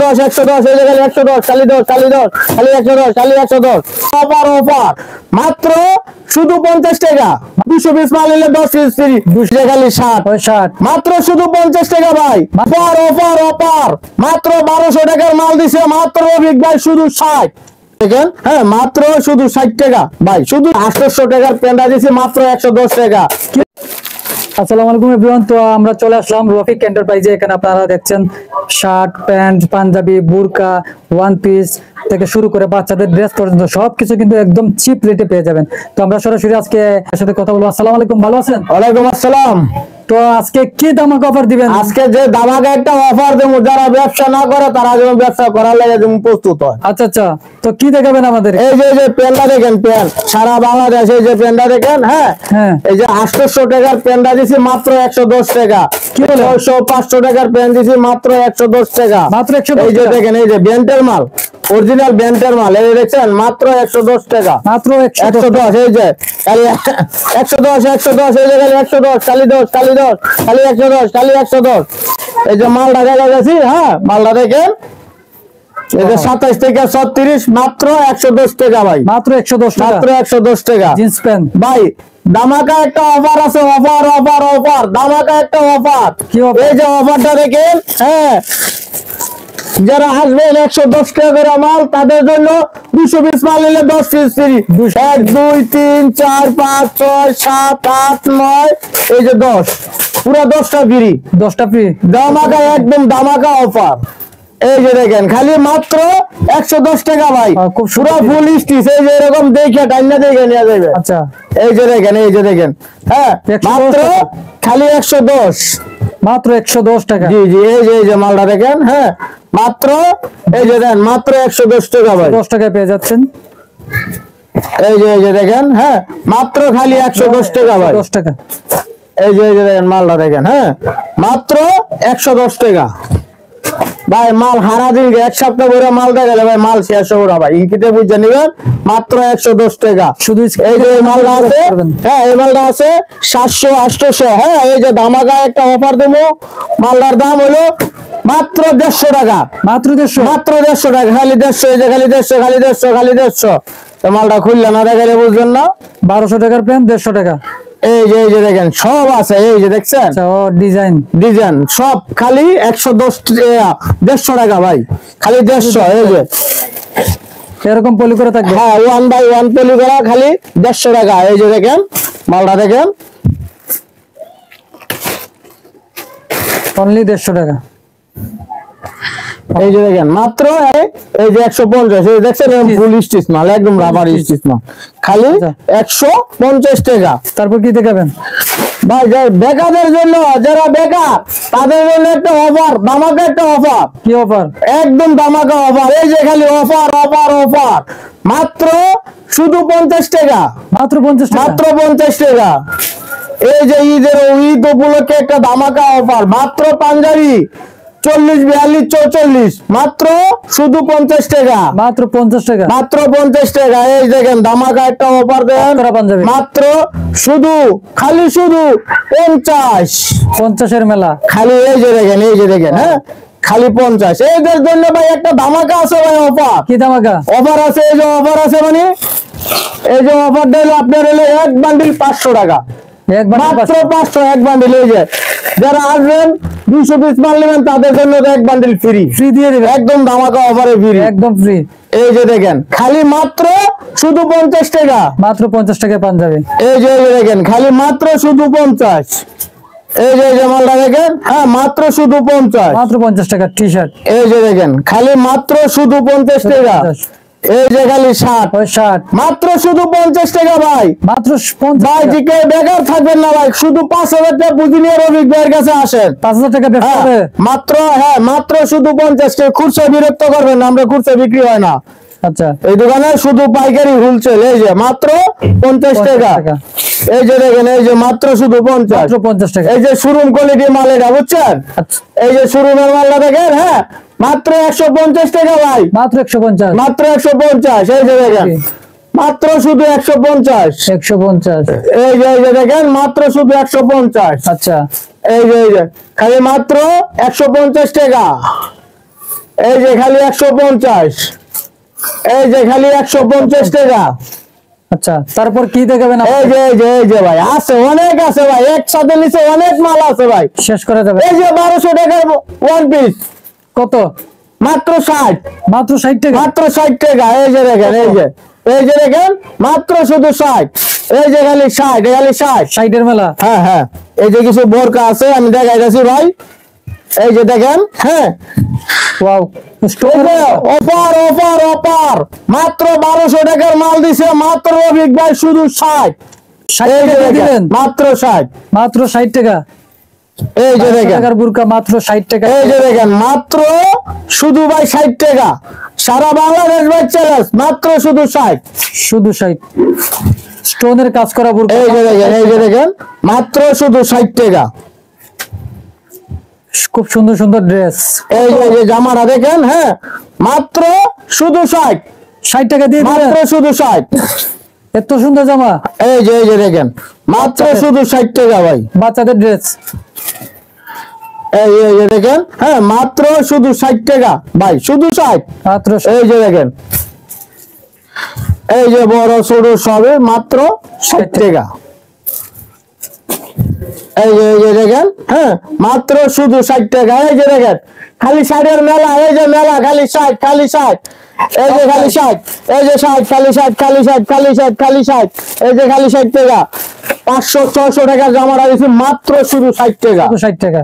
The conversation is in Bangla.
110 110 এই জায়গায় 110 খালি 10 খালি 10 খালি 110 খালি 110 অফার অফার মাত্র শুধু 50 টাকা 200 পিস মাল নিলে 10 পিস ফ্রি 200 খালি 60 মাত্র শুধু 50 টাকা ভাই অফার অফার অফার মাত্র 1200 টাকার মাল দিছে মাত্র রফিক ভাই শুধু 60 দেখেন হ্যাঁ মাত্র শুধু 60 টাকা ভাই শুধু 800 টাকার পেন্ডা দিছি মাত্র 110 টাকা। আসসালামু আলাইকুম এভরিওয়ান, তো আমরা চলে আসলাম রফিক এন্টারপ্রাইজে। এখানে আপনারা দেখছেন শার্ট প্যান্ট পাঞ্জাবি বুরকা ওয়ান পিস থেকে শুরু করে বাচ্চাদের ড্রেস পর্যন্ত সবকিছু কিন্তু একদম চিপ রেটে পেয়ে যাবেন। তো আমরা সরাসরি আজকে এর সাথে কথা বলবো। আসসালামু আলাইকুম, ভালো আছেন? ওয়ালাইকুম আসসালাম। তো আজকে কি ধামাকা অফার দিবেন? আজকে যে ধামাকা একটা অফার দেবো, যারা ব্যবসা না করে তারা যেন ব্যবসা করার লাগে যেমন প্রস্তুত হয়। আচ্ছা আচ্ছা, তো কি দেখাবেন আমাদের? এই যে পেনটা দেখেন, পেন সারা বাংলাদেশে এই যে পেনটা দেখেন, হ্যাঁ এই যে 800 টাকার পেনটা দিছি মাত্র 110 টাকা। কি বলে 500 টাকার পেন দিছি মাত্র 110 টাকা মাত্র 110। এই যে দেখেন এই যে ব্যান্ডের মাল, অরিজিনাল ব্যান্ডের মাল, এই দেখছেন মাত্র 110 টাকা মাত্র 110 এই যে খালি 110 110 এই যে খালি 110 খালি 10 খালি 10 খালি 110 খালি 110 এই যে মালটা দেখা গেছি। হ্যাঁ মালটা দেখেন এই যে 27 থেকে 36 মাত্র 110 টাকা ভাই মাত্র 110 টাকা মাত্র 110 টাকা জিন্স প্যান্ট ভাই। ধামাকা একটা অফার আছে, অফার অফার অফার ধামাকা একটা অফার। এই যে অফারটা দেখেন, হ্যাঁ যারা আসবেন 110 টাকা করে মাল তাদের জন্য 200 পিস মাল নিলে 10 পিস ফ্রি। 1 2 3 4 5 6 7 8 9 এই যে 10 পুরো 10টা ফ্রি, 10টা ফ্রি ধামাকা একদম ধামাকা অফার। এই যে দেখেন খালি মাত্র 110 টাকা ভাই, খুব পুরো ফুল স্টিচ। এই যে এরকম দেখে টাইনা দেখে নিয়ে যাবে। আচ্ছা এই যে দেখেন এই যে দেখেন, হ্যাঁ মাত্র খালি 110 মাত্র 110 টাকা। জি জি এই যে মালটা দেখেন, হ্যাঁ মাত্র এই যে দেন মাত্র 110 টাকা ভাই, 10 টাকায় পেয়ে যাচ্ছেন। এই যে দেখেন, হ্যাঁ মাত্র খালি 110 টাকা ভাই, 10 টাকা। এই যে দেখেন মালটা দেখেন, হ্যাঁ মাত্র 110 টাকা ভাই। মাল হারা দিন এক সপ্তাহ ধরে মাল দেখা যাবে, মাল শেষ হবে না ভাই, ইনকিতে বুঝে নিবেন মাত্র 110 টাকা। শুধু এই যে মালটা আছে, হ্যাঁ এই মালটা আছে 700 800। হ্যাঁ এই যে ধামাকা একটা অফার দেবো, মালটার দাম হলো মাত্র 150 টাকা মাত্র 150 মাত্র 150 টাকা খালি 150 এই যে খালি 150 খালি 150 খালি 150। তো মালটা খুললে না দেখালে বুঝবেন না। 1200 টাকার প্যান্ট 150 টাকা। এই যে দেখেন সব আছে, এই যে দেখছেন ডিজাইন ডিজাইন সব খালি 110 টাকা ভাই, খালি 150। এই যে এরকম পলি করে থাকবে, হ্যাঁ 1 বাই 1 পলি করা খালি 150 টাকা। এই যে দেখেন মালটা দেখেন অনলি 150 টাকা। এই যে দেখেন মাত্র এই যে 150। এই দেখছেন ফুল স্টিচ মাল, একদম রাবার স্টিচ মাল, খালি 150 টাকা। তারপর কি দেখাবেন ভাই? বেকারদের জন্য, যারা বেকার তাদের জন্য একটা অফার, ধামাকা একটা অফার। কি অফার? একদম ধামাকা অফার। এই যে খালি অফার অফার অফার মাত্র শুধু 50 টাকা মাত্র 50 টাকা মাত্র 50 টাকা। এই যে ঈদ উপলক্ষে একটা ধামাকা অফার, মাত্র পাঞ্জাবি 40 42 44 মাত্র শুধু 50 টাকা মাত্র 50 টাকা মাত্র 50 টাকা। এই দেখেন ধামাকা একটা অফার দেন মাত্র শুধু খালি শুধু 50 এর মেলা খালি। এই যে দেখেন হ্যাঁ খালি 50। এইদের জন্য ভাই একটা ধামাকা আছে ভাই, অফার। কি ধামাকা অফার আছে? এই যে অফার আছে মানে এই যে অফারটা হলো আপনার হলো এক বান্ডিল 500 টাকা, মাত্র 500 এক বান্ডিল। এই যে যারা আসবেন 200 পিস মাল নেবেন তাদের জন্য এক বান্ডিল ফ্রি ফ্রি দিয়ে দেবে, একদম ধামাকা অফারে ফ্রি, একদম ফ্রি। এই যে দেখেন খালি মাত্র শুধু 50 টাকা মাত্র 50 টাকায় পাঞ্জাবি। এই যে দেখেন খালি মাত্র শুধু 50। এই যে মালটা দেখেন, হ্যাঁ মাত্র শুধু 50 মাত্র 50 টাকা টি শার্ট। এই যে দেখেন খালি মাত্র শুধু 50 টাকা। এই যে খালি 60 মাত্র শুধু 50 টাকা ভাই, মাত্র 50 ভাই। যে কেউ বেকার থাকবেন না ভাই, শুধু 5000 টাকা পুঁজি নিয়ে রবিক ভাইয়ের কাছে আসেন। 5000 টাকা ব্যবসা হবে মাত্র, হ্যাঁ মাত্র শুধু 50 টাকা। খুচরা বিরক্ত করবেন না, আমরা খুচরা বিক্রি হয় না। আচ্ছা এই দোকানে শুধু পাইকারি হোলসেল। এই যে মাত্র 50 টাকা। এই যে দেখেন এই যে মাত্র শুধু 50 টাকা। এই যে শোরুম কোয়ালিটি মাল এটা বুঝছেন, এই যে শোরুমের মালটা দেখেন, হ্যাঁ মাত্র 150 টাকা ভাই, মাত্র 150 মাত্র 150। এই যে দেখেন মাত্র শুধু 150 এই যে দেখেন মাত্র শুধু 150। আচ্ছা এই যে খালি মাত্র 150 টাকা। এই যে খালি 150, এই যে খালি 150 টাকা। আচ্ছা, তারপর কি দেখাবেন এই যে এই যে ভাই আছে, অনেক আছে ভাই, একসাথে নিচে অনেক মাল আছে ভাই, শেষ করে যাবে? এই যে 1200 টাকার ওয়ান পিস, কত? মাত্র 60, মাত্র 60 টাকা? মাত্র 60 টাকা। এই যে দেখেন, এই যে দেখেন, মাত্র শুধু 60, এই যে খালি 60, খালি 60। 60 এর মেলা? হ্যাঁ হ্যাঁ, এই যে কিছু বোরকা আছে আমি দেখাইতেছি ভাই, এই যে দেখেন। হ্যাঁ, ওয়াও, অফার অফার অফার, মাত্র 1200 টাকার মাল দিছে মাত্র রফিক ভাই, শুধু 60। 60 এই যে টাকা দেখেন, দিলেন? মাত্র 60। মাত্র 60 টাকা? এই যে 1200 দেখেন, টাকার বুরকা মাত্র 60 টাকা? এই যে দেখেন, মাত্র শুধু ভাই 60 টাকা, সারা বাংলাদেশ ভাই চ্যালেঞ্জ, মাত্র শুধু 60। শুধু 60? স্টোনের কাজ করা বুরকা? এই যে দেখেন, এই যে দেখেন, মাত্র শুধু 60 টাকা। খুব সুন্দর সুন্দর ড্রেস। এই যে জামাটা দেখেন, হ্যাঁ, মাত্র শুধু 60, 60 টাকা দিয়ে দিলেন? মাত্র শুধু 60। এত সুন্দর জামা? এই যে দেখেন, মাত্র শুধু 60 টাকা ভাই। বাচ্চাদের ড্রেস? এই যে দেখেন, হ্যাঁ, মাত্র শুধু 60 টাকা ভাই, শুধু 60। মাত্র এই যে দেখেন, এই যে বড় ছোট সবে মাত্র 60 টাকা। এই যে দেখেন, হ্যাঁ, মাত্র শুধু 60 টাকা। এই যে দেখেন, খালি 60 মেলা, এই যে মেলা, খালি 60, খালি 60, এই যে খালি 60, এই যে 60, খালি 60, খালি 60, খালি 60, খালি 60, এই যে খালি 60 টাকা। 500 600 টাকা জামাটা দিচ্ছি মাত্র শুধু 60 টাকা। 60 টাকা?